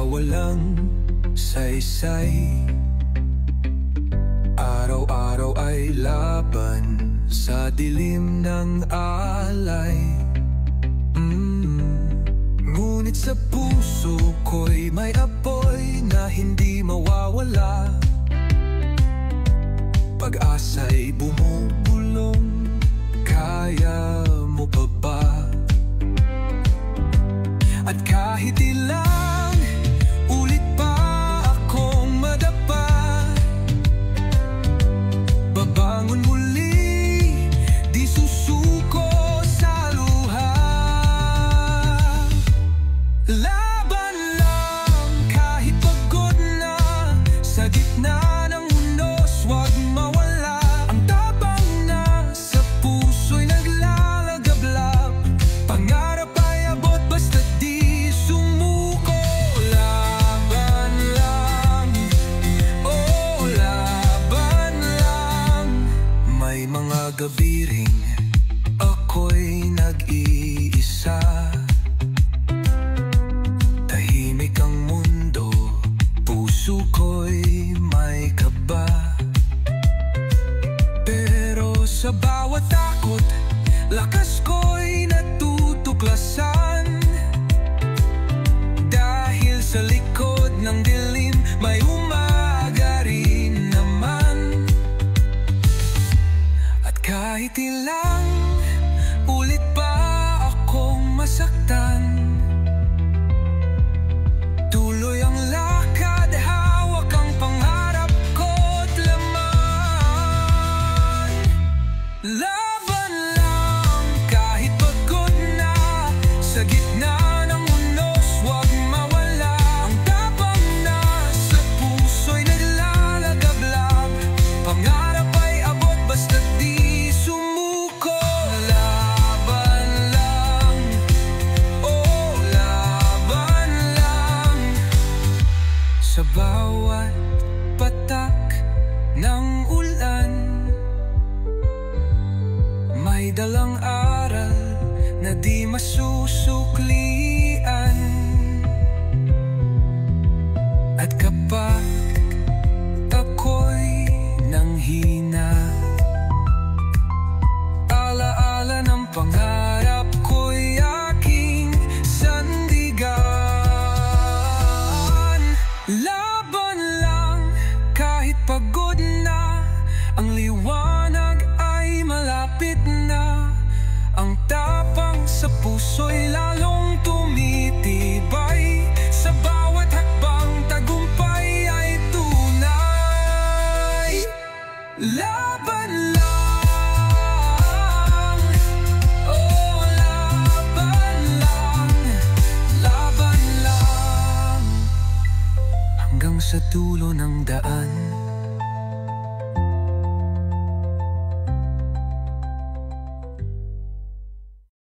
walang saysay. Araw-araw ay laban sa dilim ng alay. Ngunit sa puso ko'y may apoy na hindi mawawala. Pag-asa'y bumubulong, kaya mo pa ba? At kahit ilang ulit pa akong madapa, babangon muli, di susuko sa luha. Laban lang kahit pagod na, sa gitna ng unos wag mawala. Ang tapang na sa puso'y naglalagablab, pangarap ay abot basta di sumuko. Laban lang, oh laban lang. May mga gabi ring ako'y nag-iisa. Tahimik ang mundo, puso ko'y may kaba. Pero sa bawat takot, lakas ko'y natutuklasan. Dahil sa likod ng dilim, may umaga rin naman. At kahit ilang ulit pa akong masaktan, tuloy ang lakad, hawak ang pangarap ko't laman. Laban lang kahit pagod na, sa gitna ng unos wag mawala. Ang tapang na sa puso'y naglalagablab, pangarap ay abot basta di sumuko. Laban lang, oh laban lang. Sa bawat patak ng ulan, may dalang aral na di masusuklian. At kapag ako'y nanghina, alaala ng pangarap ko'y aking sandigan. Laban lang kahit pagod na, ang liwanag ay malapit na. Ang tapang sa puso'y lalong tumitibay, sa bawat hakbang tagumpay ay tunay. Laban lang, oh laban lang, laban lang. Hanggang sa dulo ng daan,